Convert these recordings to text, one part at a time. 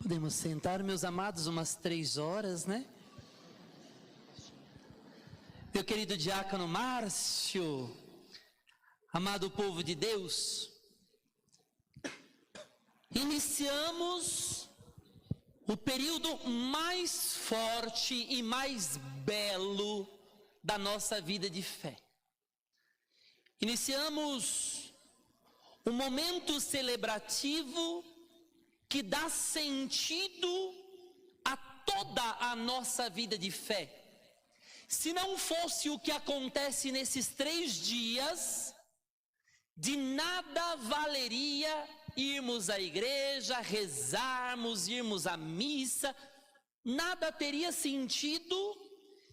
Podemos sentar, meus amados, umas 3 horas, né? Meu querido diácono Márcio, amado povo de Deus, iniciamos o período mais forte e mais belo da nossa vida de fé. Iniciamos um momento celebrativo que dá sentido a toda a nossa vida de fé. Se não fosse o que acontece nesses 3 dias, de nada valeria irmos à igreja, rezarmos, irmos à missa. Nada teria sentido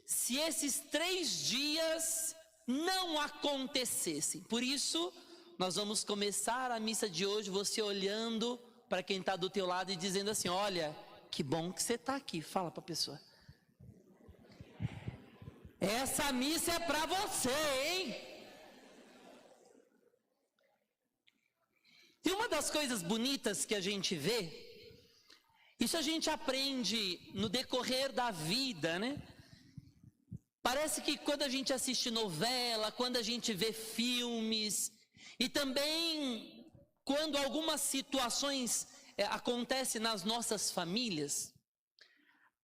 se esses 3 dias não acontecessem. Por isso, nós vamos começar a missa de hoje, você olhando para quem está do teu lado e dizendo assim: olha, que bom que você está aqui. Fala para a pessoa: essa missa é para você, hein? E uma das coisas bonitas que a gente vê, isso a gente aprende no decorrer da vida, né? Parece que quando a gente assiste novela, quando a gente vê filmes, e também quando algumas situações acontecem nas nossas famílias,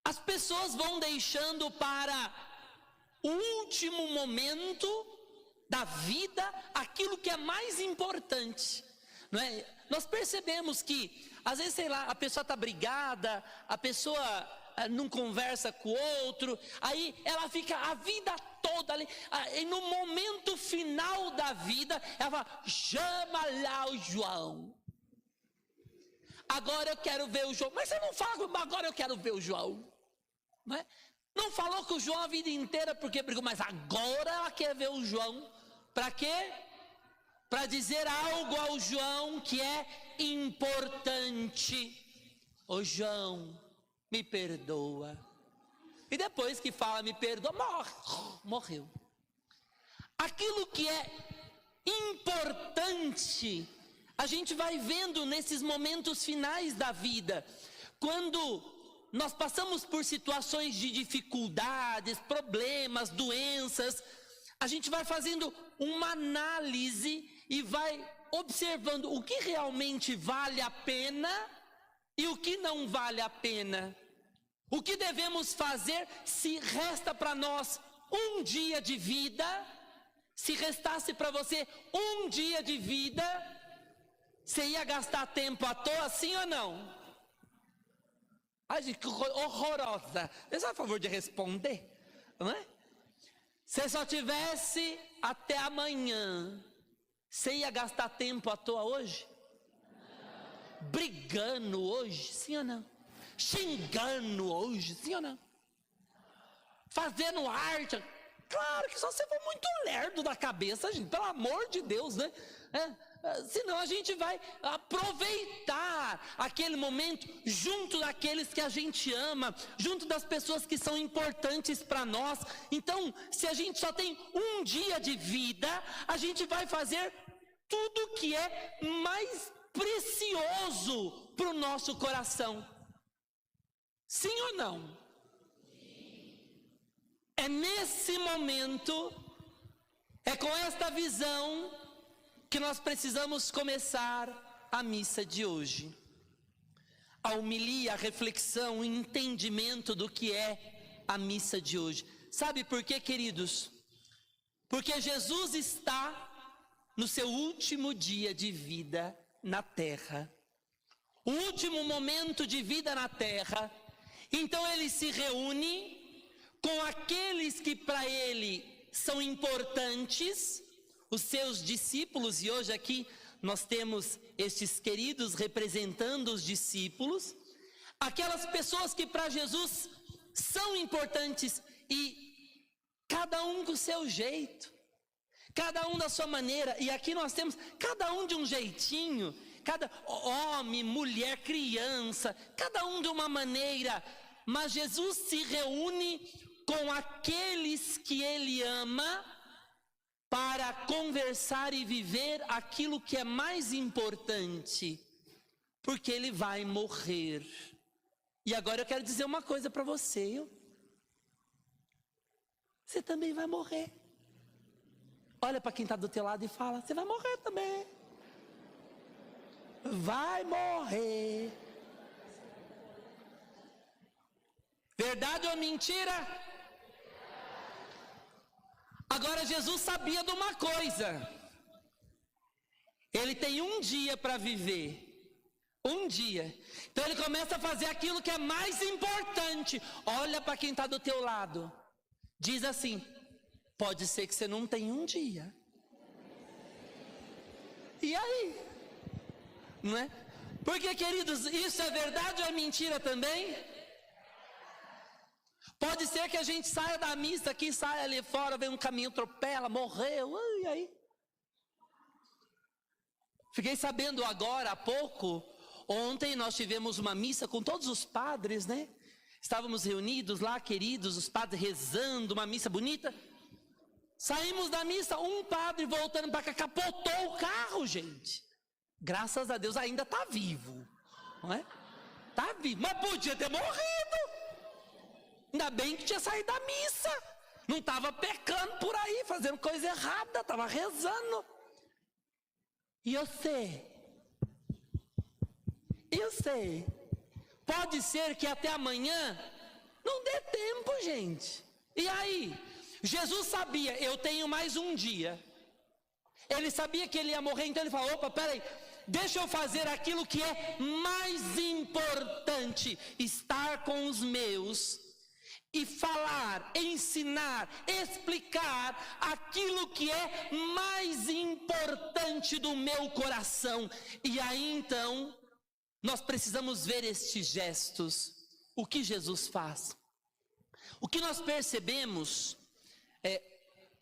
as pessoas vão deixando para o último momento da vida aquilo que é mais importante, não é? Nós percebemos que, às vezes, sei lá, a pessoa está brigada, a pessoa não conversa com o outro, aí ela fica a vida toda ali, e no momento final da vida, ela fala: chama lá o João. Agora eu quero ver o João. Mas você não fala, agora eu quero ver o João. Não é? Não falou com o João a vida inteira porque brigou, mas agora ela quer ver o João. Para quê? Para dizer algo ao João que é importante. Ô João, me perdoa. E depois que fala me perdoa, morreu. Aquilo que é importante, a gente vai vendo nesses momentos finais da vida. Quando nós passamos por situações de dificuldades, problemas, doenças, a gente vai fazendo uma análise e vai observando o que realmente vale a pena e o que não vale a pena. O que devemos fazer se resta para nós um dia de vida? Se restasse para você um dia de vida, você ia gastar tempo à toa, sim ou não? Ai, gente, que horrorosa. Você faz favor de responder, não é? Se só tivesse até amanhã, você ia gastar tempo à toa hoje? Brigando hoje, sim ou não? Xingando hoje, sim ou não? Fazendo arte. Claro que só você for muito lerdo da cabeça, gente, pelo amor de Deus, né? Senão a gente vai aproveitar aquele momento junto daqueles que a gente ama, junto das pessoas que são importantes para nós. Então, se a gente só tem um dia de vida, a gente vai fazer tudo que é mais precioso para o nosso coração. Sim ou não? É nesse momento, é com esta visão que nós precisamos começar a missa de hoje. A homilia, a reflexão, o entendimento do que é a missa de hoje. Sabe por quê, queridos? Porque Jesus está no seu último dia de vida na terra. O último momento de vida na terra. Então ele se reúne com aqueles que para ele são importantes, os seus discípulos, e hoje aqui nós temos estes queridos representando os discípulos, aquelas pessoas que para Jesus são importantes, e cada um com o seu jeito, cada um da sua maneira, e aqui nós temos cada um de um jeitinho, cada homem, mulher, criança, cada um de uma maneira, mas Jesus se reúne com aqueles que ele ama, para conversar e viver aquilo que é mais importante, porque ele vai morrer. E agora eu quero dizer uma coisa para você. Você também vai morrer. Olha para quem está do teu lado e fala: você vai morrer também. Vai morrer. Verdade ou mentira? Agora Jesus sabia de uma coisa. Ele tem um dia para viver. Um dia. Então ele começa a fazer aquilo que é mais importante. Olha para quem está do teu lado. Diz assim: pode ser que você não tenha um dia. E aí? Não é? Porque, queridos, isso é verdade ou é mentira também? Pode ser que a gente saia da missa aqui, saia ali fora, vem um caminho, atropela, morreu, e aí? Fiquei sabendo agora, há pouco, ontem nós tivemos uma missa com todos os padres, né? Estávamos reunidos lá, queridos, os padres rezando, uma missa bonita. Saímos da missa, um padre voltando para cá, capotou o carro, gente. Graças a Deus ainda está vivo, não é? Está vivo, mas podia ter morrido. Ainda bem que tinha saído da missa. Não estava pecando por aí, fazendo coisa errada, estava rezando. E eu sei, pode ser que até amanhã não dê tempo, gente. E aí? Jesus sabia, eu tenho mais um dia. Ele sabia que ele ia morrer, então ele falou: opa, peraí, deixa eu fazer aquilo que é mais importante, estar com os meus e falar, ensinar, explicar aquilo que é mais importante do meu coração. E aí então, nós precisamos ver estes gestos. O que Jesus faz? O que nós percebemos é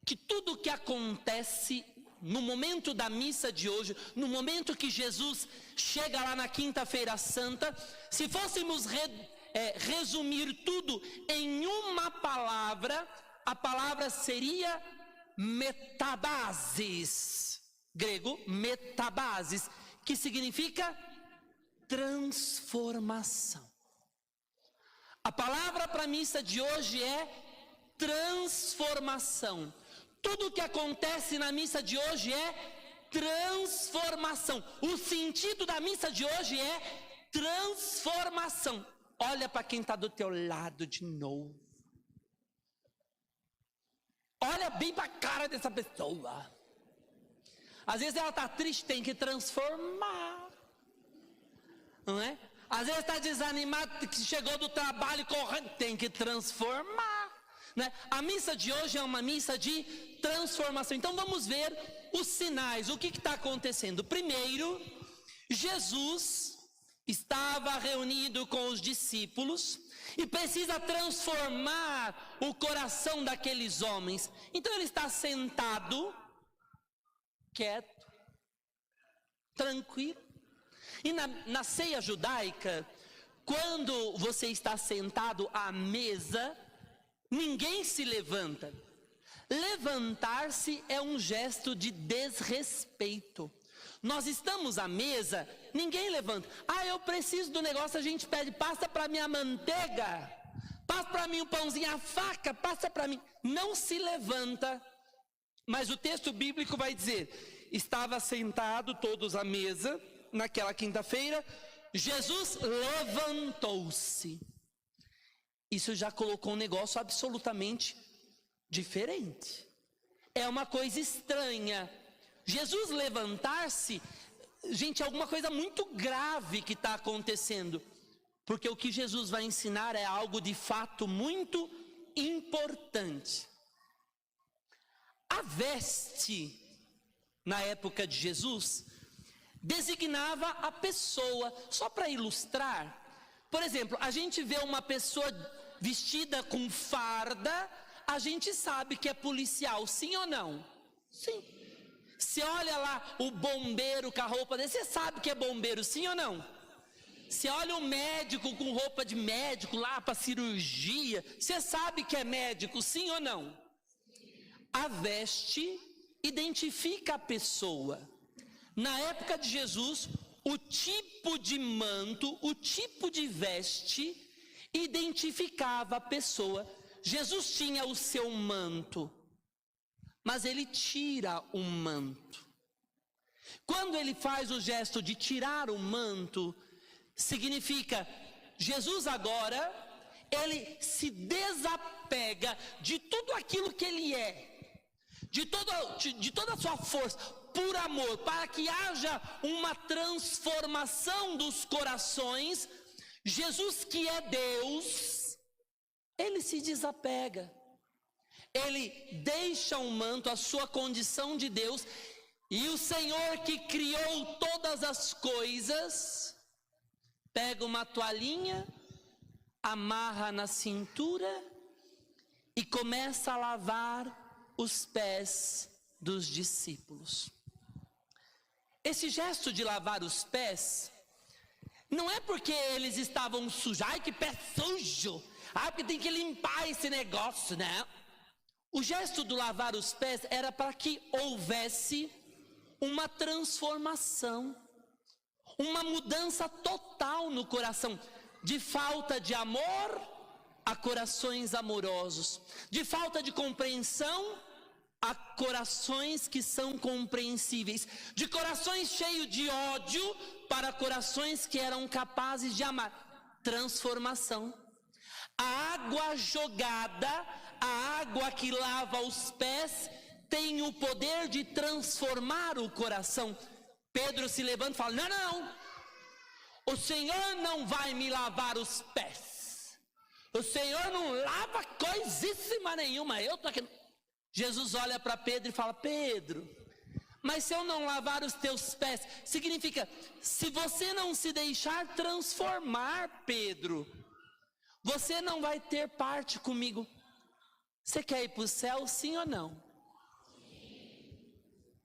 que tudo o que acontece no momento da missa de hoje, no momento que Jesus chega lá na Quinta-feira Santa, se fôssemos resumir tudo em uma palavra, a palavra seria metabasis, grego metabasis, que significa transformação. A palavra para a missa de hoje é transformação. Tudo o que acontece na missa de hoje é transformação. O sentido da missa de hoje é transformação. Olha para quem está do teu lado de novo. Olha bem para a cara dessa pessoa. Às vezes ela está triste, tem que transformar. Não é? Às vezes está desanimado, chegou do trabalho correndo, tem que transformar. Né? A missa de hoje é uma missa de transformação. Então vamos ver os sinais, o que está acontecendo. Primeiro, Jesus estava reunido com os discípulos e precisa transformar o coração daqueles homens. Então ele está sentado, quieto, tranquilo. E na ceia judaica, quando você está sentado à mesa, ninguém se levanta. Levantar-se é um gesto de desrespeito. Nós estamos à mesa, ninguém levanta. Ah, eu preciso do negócio, a gente pede: passa para mim a manteiga, passa para mim o pãozinho, a faca, passa para mim. Não se levanta. Mas o texto bíblico vai dizer: estava sentado todos à mesa, naquela quinta-feira, Jesus levantou-se. Isso já colocou um negócio absolutamente diferente. É uma coisa estranha. Jesus levantar-se, gente, é alguma coisa muito grave que está acontecendo. Porque o que Jesus vai ensinar é algo de fato muito importante. A veste, na época de Jesus, designava a pessoa. Só para ilustrar, por exemplo, a gente vê uma pessoa vestida com farda, a gente sabe que é policial, sim ou não? Sim. Você olha lá o bombeiro com a roupa dele, você sabe que é bombeiro, sim ou não? Você olha o médico com roupa de médico lá para cirurgia, você sabe que é médico, sim ou não? A veste identifica a pessoa. Na época de Jesus, o tipo de manto, o tipo de veste identificava a pessoa. Jesus tinha o seu manto, mas ele tira o manto. Quando ele faz o gesto de tirar o manto, significa, Jesus agora, ele se desapega de tudo aquilo que ele é, de toda a sua força, por amor, para que haja uma transformação dos corações. Jesus, que é Deus, ele se desapega, ele deixa o manto, a sua condição de Deus, e o Senhor que criou todas as coisas, pega uma toalhinha, amarra na cintura e começa a lavar os pés dos discípulos. Esse gesto de lavar os pés, não é porque eles estavam sujos, ai que pé sujo, ai porque tem que limpar esse negócio, né? O gesto do lavar os pés era para que houvesse uma transformação, uma mudança total no coração, de falta de amor a corações amorosos, de falta de compreensão a corações que são compreensíveis, de corações cheios de ódio para corações que eram capazes de amar. Transformação. A água jogada, a água que lava os pés, tem o poder de transformar o coração. Pedro se levanta e fala: não, o Senhor não vai me lavar os pés, o Senhor não lava coisíssima nenhuma, eu tô aqui. Jesus olha para Pedro e fala: Pedro, mas se eu não lavar os teus pés, significa, se você não se deixar transformar, Pedro, você não vai ter parte comigo. Você quer ir para o céu, sim ou não?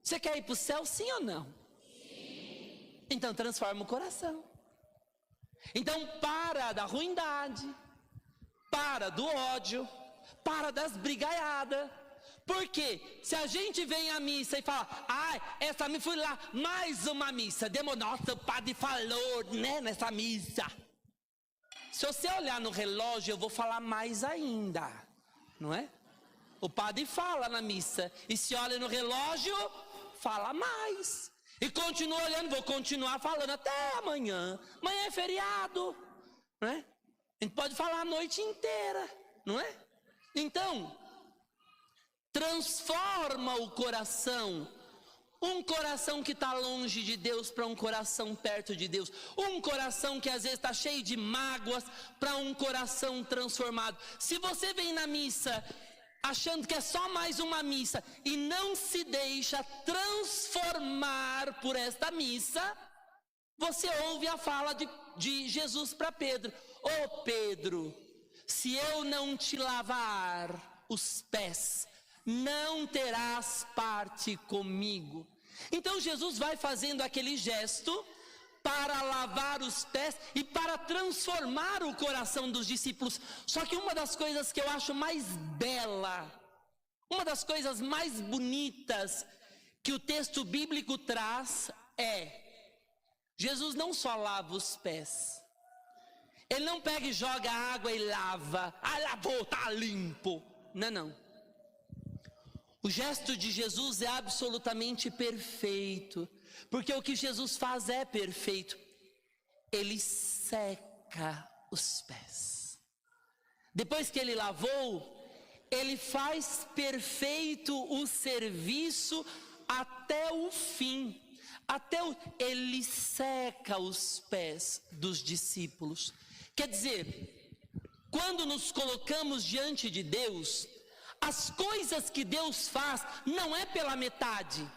Você quer ir para o céu, sim ou não? Sim. Então transforma o coração. Então para da ruindade, para do ódio, para das brigaiadas. Porque se a gente vem à missa e fala: ai, essa missa, fui lá, mais uma missa, nossa, o padre falou, né, nessa missa. Se você olhar no relógio, eu vou falar mais ainda, não é? O padre fala na missa, e se olha no relógio, fala mais. E continua olhando, vou continuar falando até amanhã. Amanhã é feriado, não é? A gente pode falar a noite inteira, não é? Então, transforma o coração. Um coração que está longe de Deus para um coração perto de Deus. Um coração que às vezes está cheio de mágoas para um coração transformado. Se você vem na missa achando que é só mais uma missa e não se deixa transformar por esta missa, você ouve a fala de Jesus para Pedro: ô Pedro, se eu não te lavar os pés, não terás parte comigo. Então Jesus vai fazendo aquele gesto para lavar os pés e para transformar o coração dos discípulos. Só que uma das coisas que eu acho mais bela, uma das coisas mais bonitas que o texto bíblico traz é: Jesus não só lava os pés, ele não pega e joga água e lava, lavou, tá limpo. Não. O gesto de Jesus é absolutamente perfeito, porque o que Jesus faz é perfeito. Ele seca os pés. Depois que ele lavou, ele faz perfeito o serviço até o fim. Ele seca os pés dos discípulos. Quer dizer, quando nos colocamos diante de Deus, as coisas que Deus faz não é pela metade.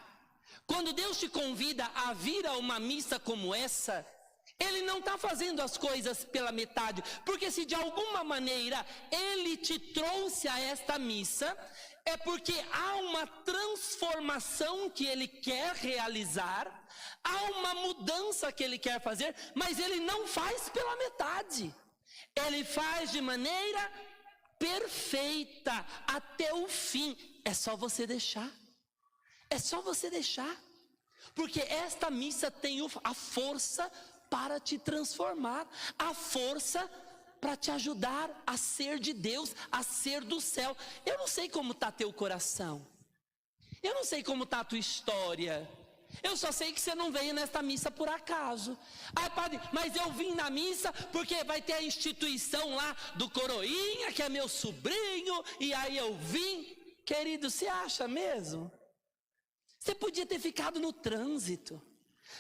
Quando Deus te convida a vir a uma missa como essa, Ele não está fazendo as coisas pela metade, porque se de alguma maneira Ele te trouxe a esta missa, é porque há uma transformação que Ele quer realizar, há uma mudança que Ele quer fazer, mas Ele não faz pela metade, Ele faz de maneira perfeita até o fim. É só você deixar. É só você deixar. Porque esta missa tem a força para te transformar, a força para te ajudar a ser de Deus, a ser do céu. Eu não sei como está teu coração. Eu não sei como está a tua história. Eu só sei que você não veio nesta missa por acaso. Ah, padre, mas eu vim na missa porque vai ter a instituição lá do Coroinha, que é meu sobrinho, e aí eu vim. Querido, você acha mesmo? Você podia ter ficado no trânsito.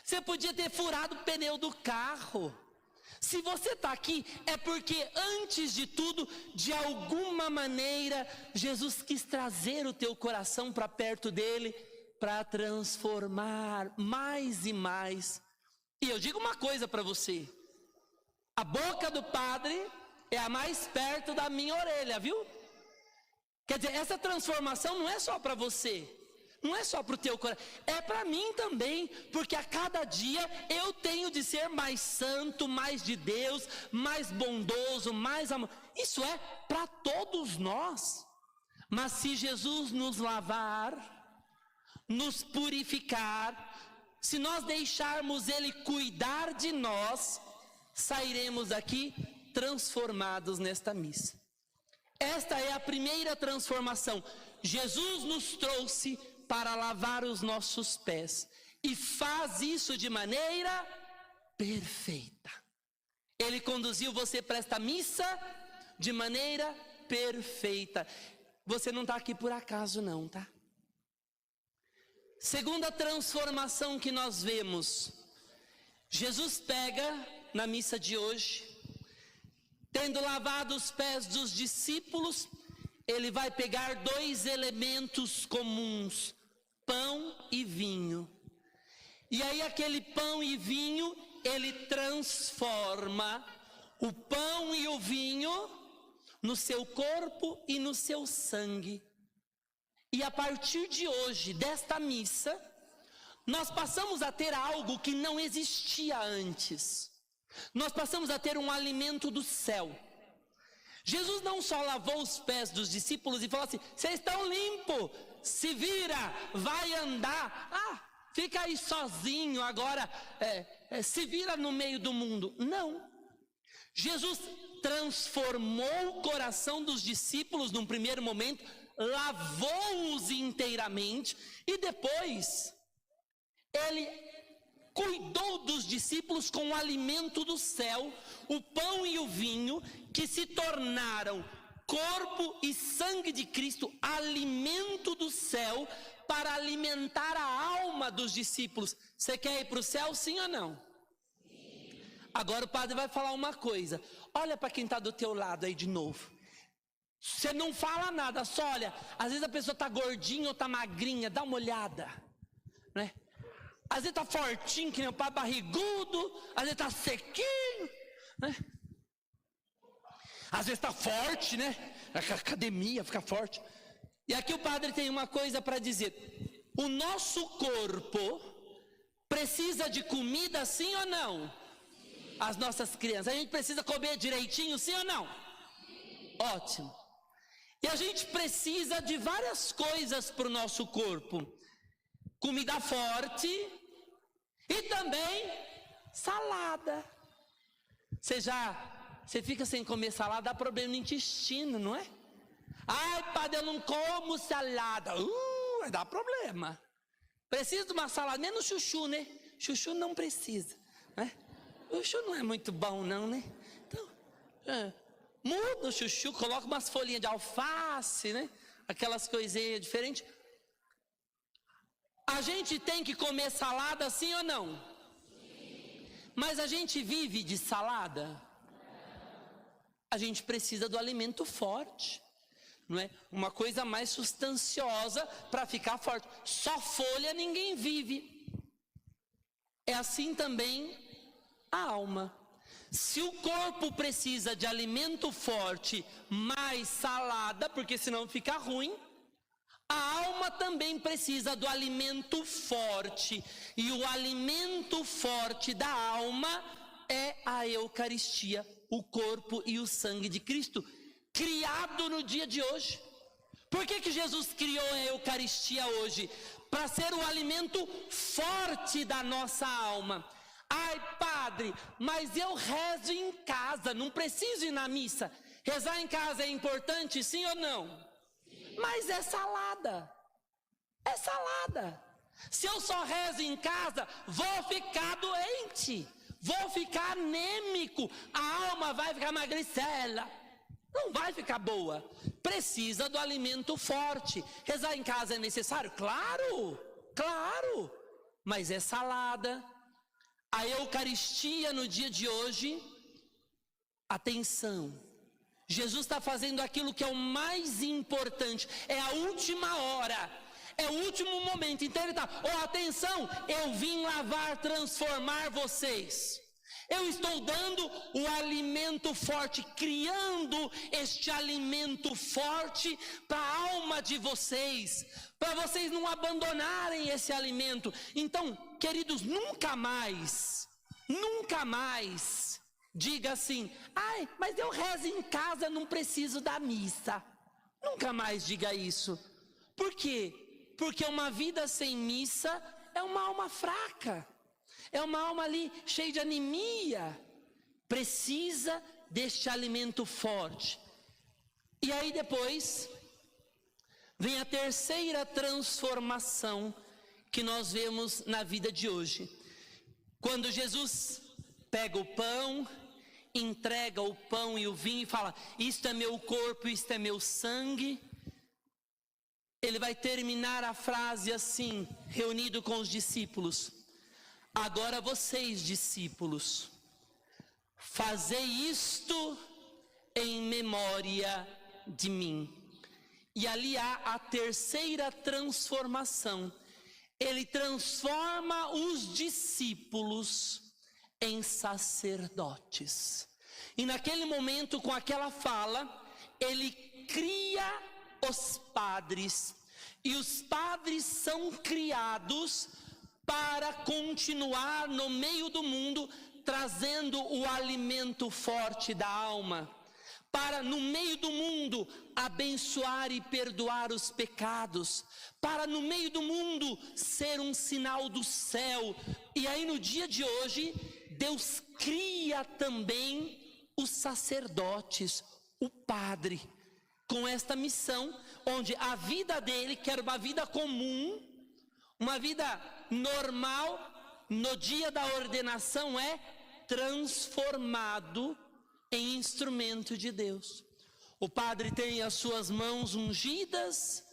Você podia ter furado o pneu do carro. Se você está aqui, é porque antes de tudo, de alguma maneira, Jesus quis trazer o teu coração para perto dele, para transformar mais e mais. E eu digo uma coisa para você: a boca do padre é a mais perto da minha orelha, viu? Quer dizer, essa transformação não é só para você, não é só para o teu coração, é para mim também, porque a cada dia eu tenho de ser mais santo, mais de Deus, mais bondoso, mais amor. Isso é para todos nós. Mas se Jesus nos lavar, nos purificar, se nós deixarmos Ele cuidar de nós, sairemos daqui transformados nesta missa. Esta é a primeira transformação. Jesus nos trouxe para lavar os nossos pés, e faz isso de maneira perfeita. Ele conduziu você para esta missa de maneira perfeita. Você não está aqui por acaso não, tá? Segunda transformação que nós vemos, Jesus pega na missa de hoje, tendo lavado os pés dos discípulos, ele vai pegar dois elementos comuns, pão e vinho. E aí aquele pão e vinho, ele transforma o pão e o vinho no seu corpo e no seu sangue. E a partir de hoje, desta missa, nós passamos a ter algo que não existia antes. Nós passamos a ter um alimento do céu. Jesus não só lavou os pés dos discípulos e falou assim: vocês estão limpos, se vira, vai andar. Fica aí sozinho agora, se vira no meio do mundo. Não. Jesus transformou o coração dos discípulos num primeiro momento, lavou-os inteiramente e depois ele cuidou dos discípulos com o alimento do céu, o pão e o vinho, que se tornaram corpo e sangue de Cristo, alimento do céu, para alimentar a alma dos discípulos. Você quer ir para o céu, sim ou não? Sim. Agora o padre vai falar uma coisa. Olha para quem está do teu lado aí de novo. Você não fala nada, só olha. Às vezes a pessoa está gordinha ou está magrinha, dá uma olhada, né? Às vezes está fortinho, que nem o pai, barrigudo. Às vezes está sequinho, né? Às vezes está forte, né? A academia fica forte. E aqui o padre tem uma coisa para dizer. O nosso corpo precisa de comida, sim ou não? Sim. As nossas crianças, a gente precisa comer direitinho, sim ou não? Sim. Ótimo. E a gente precisa de várias coisas para o nosso corpo. Comida forte e também salada. Você fica sem comer salada, dá problema no intestino, não é? Ai, padre, eu não como salada. Vai dar problema. Precisa de uma salada, menos chuchu, né? Chuchu não precisa, né? O chuchu não é muito bom não, né? Então, muda o chuchu, coloca umas folhinhas de alface, né? Aquelas coisinhas diferentes. A gente tem que comer salada, sim ou não? Sim. Mas a gente vive de salada? Não. A gente precisa do alimento forte, não é? Uma coisa mais sustanciosa para ficar forte. Só folha ninguém vive. É assim também a alma. Se o corpo precisa de alimento forte mais salada, porque senão fica ruim, a alma também precisa do alimento forte. E o alimento forte da alma é a Eucaristia, o corpo e o sangue de Cristo, criado no dia de hoje. Por que Jesus criou a Eucaristia hoje? Para ser o alimento forte da nossa alma. Ai, padre, mas eu rezo em casa, não preciso ir na missa. Rezar em casa é importante, sim ou não? Mas é salada. É salada. Se eu só rezo em casa, vou ficar doente, vou ficar anêmico, a alma vai ficar magricela, não vai ficar boa. Precisa do alimento forte. Rezar em casa é necessário? Claro, claro, mas é salada. A Eucaristia no dia de hoje, atenção, Jesus está fazendo aquilo que é o mais importante, é a última hora, é o último momento. Então ele está, atenção, eu vim lavar, transformar vocês. Eu estou dando o alimento forte, criando este alimento forte para a alma de vocês, para vocês não abandonarem esse alimento. Então, queridos, nunca mais diga assim, ai, mas eu rezo em casa, não preciso da missa. Nunca mais diga isso. Por quê? Porque uma vida sem missa é uma alma fraca. É uma alma ali cheia de anemia. Precisa deste alimento forte. E aí depois vem a terceira transformação que nós vemos na vida de hoje. Quando Jesus pega o pão, entrega o pão e o vinho e fala, isto é meu corpo, isto é meu sangue. Ele vai terminar a frase assim, reunido com os discípulos. Agora vocês, discípulos, fazei isto em memória de mim. E ali há a terceira transformação. Ele transforma os discípulos em sacerdotes. E naquele momento, com aquela fala, ele cria os padres. E os padres são criados para continuar no meio do mundo, trazendo o alimento forte da alma, para no meio do mundo abençoar e perdoar os pecados, para no meio do mundo ser um sinal do céu. E aí no dia de hoje, Deus cria também os sacerdotes, o padre, com esta missão, onde a vida dele, que era uma vida comum, uma vida normal, no dia da ordenação é transformado em instrumento de Deus. O padre tem as suas mãos ungidas,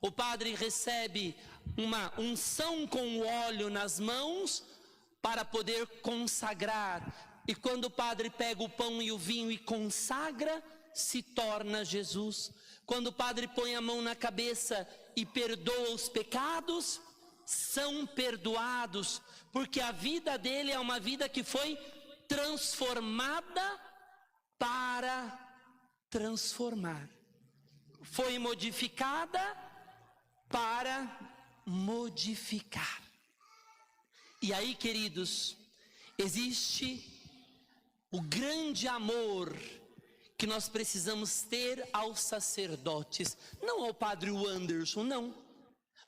o padre recebe uma unção com óleo nas mãos para poder consagrar. E quando o padre pega o pão e o vinho e consagra, se torna Jesus. Quando o padre põe a mão na cabeça e perdoa os pecados, são perdoados, porque a vida dele é uma vida que foi transformada para transformar, foi modificada para modificar. E aí, queridos, existe o grande amor que nós precisamos ter aos sacerdotes, não ao padre Wanderson, não.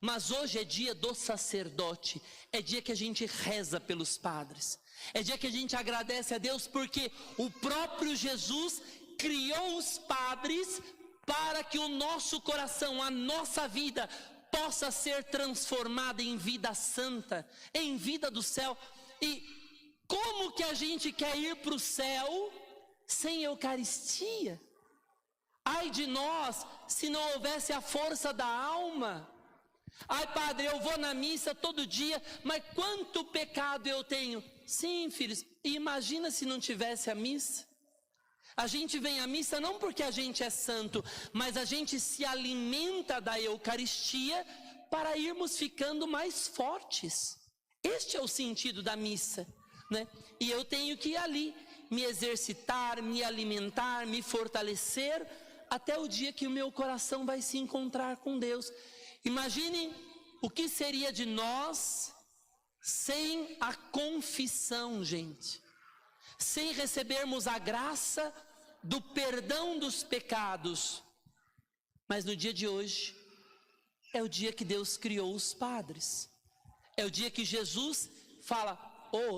Mas hoje é dia do sacerdote, é dia que a gente reza pelos padres, é dia que a gente agradece a Deus, porque o próprio Jesus criou os padres para que o nosso coração, a nossa vida, possa ser transformada em vida santa, em vida do céu. E como que a gente quer ir para o céu sem Eucaristia? Ai de nós, se não houvesse a força da alma. Ai, padre, eu vou na missa todo dia, mas quanto pecado eu tenho? Sim, filhos, imagina se não tivesse a missa. A gente vem à missa não porque a gente é santo, mas a gente se alimenta da Eucaristia para irmos ficando mais fortes. Este é o sentido da missa, né? E eu tenho que ir ali, me exercitar, me alimentar, me fortalecer, até o dia que o meu coração vai se encontrar com Deus. Imaginem o que seria de nós sem a confissão, gente. Sem recebermos a graça do perdão dos pecados. Mas no dia de hoje, é o dia que Deus criou os padres. É o dia que Jesus fala,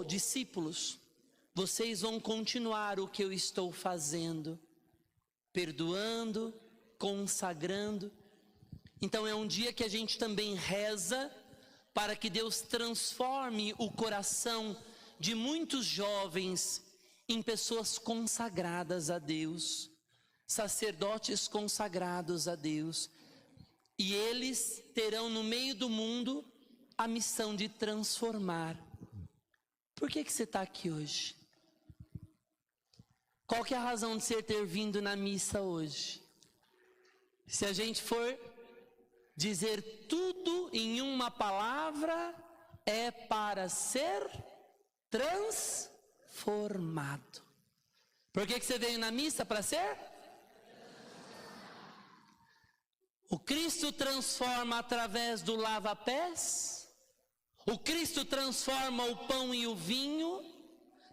discípulos, vocês vão continuar o que eu estou fazendo, perdoando, consagrando. Então é um dia que a gente também reza para que Deus transforme o coração de muitos jovens em pessoas consagradas a Deus, sacerdotes consagrados a Deus. E eles terão no meio do mundo a missão de transformar. Por que você está aqui hoje? Qual que é a razão de você ter vindo na missa hoje? Se a gente for dizer tudo em uma palavra, é para ser transformado. Por que você veio na missa? Para ser? O Cristo transforma através do lava-pés. O Cristo transforma o pão e o vinho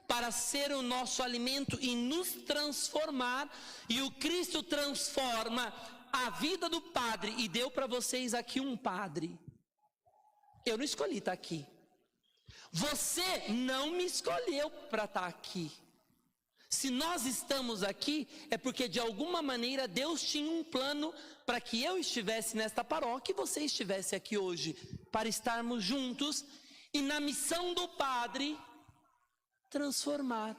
para ser o nosso alimento e nos transformar. E o Cristo transforma a vida do padre, e deu para vocês aqui um padre. Eu não escolhi estar aqui. Você não me escolheu para estar aqui. Se nós estamos aqui, é porque de alguma maneira Deus tinha um plano para que eu estivesse nesta paróquia e você estivesse aqui hoje, para estarmos juntos e na missão do padre transformar,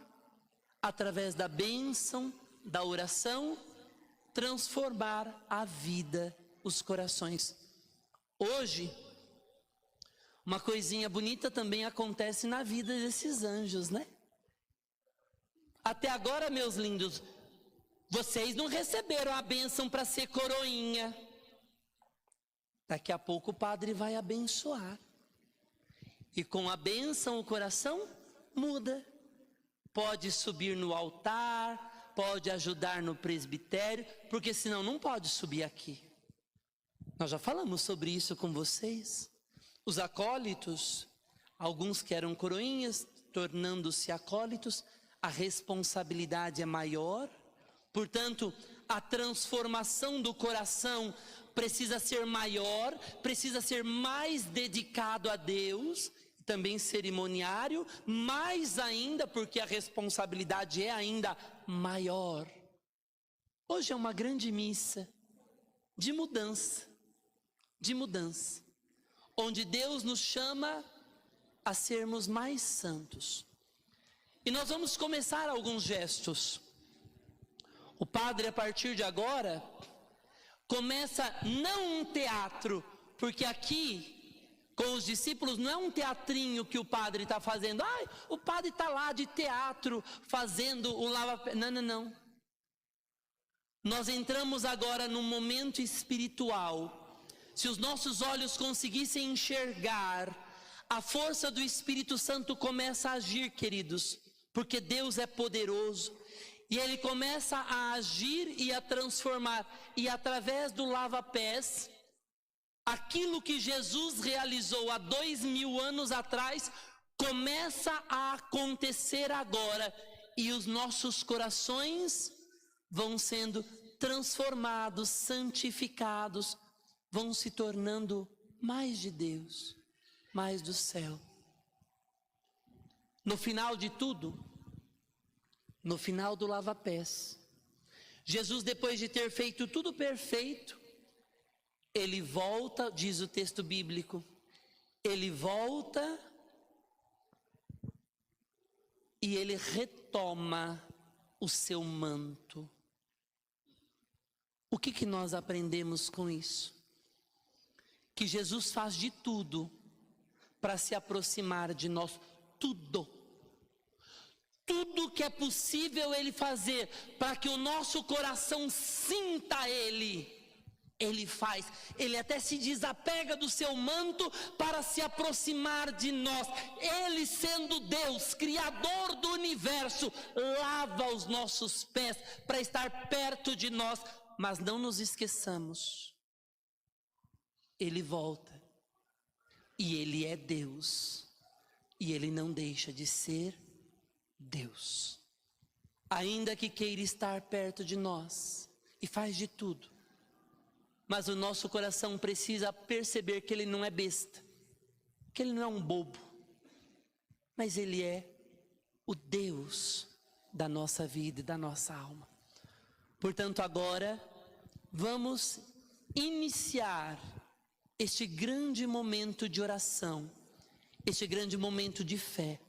através da bênção, da oração, transformar a vida, os corações. Hoje, uma coisinha bonita também acontece na vida desses anjos, né? Até agora, meus lindos, vocês não receberam a bênção para ser coroinha. Daqui a pouco o padre vai abençoar. E com a bênção o coração muda. Pode subir no altar, pode ajudar no presbitério, porque senão não pode subir aqui. Nós já falamos sobre isso com vocês. Os acólitos, alguns que eram coroinhas, tornando-se acólitos, a responsabilidade é maior. Portanto, a transformação do coração precisa ser maior, precisa ser mais dedicado a Deus, também cerimoniário, mais ainda porque a responsabilidade é ainda maior. Hoje é uma grande missa de mudança, onde Deus nos chama a sermos mais santos. E nós vamos começar alguns gestos. O padre, a partir de agora, começa não um teatro, porque aqui, com os discípulos, não é um teatrinho que o padre está fazendo. O padre está lá de teatro, fazendo o lava-pés. Não. Nós entramos agora num momento espiritual. Se os nossos olhos conseguissem enxergar, a força do Espírito Santo começa a agir, queridos, porque Deus é poderoso. E Ele começa a agir e a transformar. E através do lava-pés, aquilo que Jesus realizou há 2000 anos atrás, começa a acontecer agora. E os nossos corações vão sendo transformados, santificados, vão se tornando mais de Deus, mais do céu. No final de tudo, no final do lava-pés, Jesus, depois de ter feito tudo perfeito, Ele volta, diz o texto bíblico, Ele volta e Ele retoma o seu manto. O que nós aprendemos com isso? Que Jesus faz de tudo para se aproximar de nós. Tudo que é possível Ele fazer para que o nosso coração sinta Ele faz. Ele até se desapega do seu manto para se aproximar de nós. Ele, sendo Deus, Criador do universo, lava os nossos pés para estar perto de nós. Mas não nos esqueçamos, Ele volta e Ele é Deus, e Ele não deixa de ser Deus, ainda que queira estar perto de nós, e faz de tudo, mas o nosso coração precisa perceber que Ele não é besta, que Ele não é um bobo, mas Ele é o Deus da nossa vida e da nossa alma. Portanto, agora vamos iniciar este grande momento de oração, este grande momento de fé.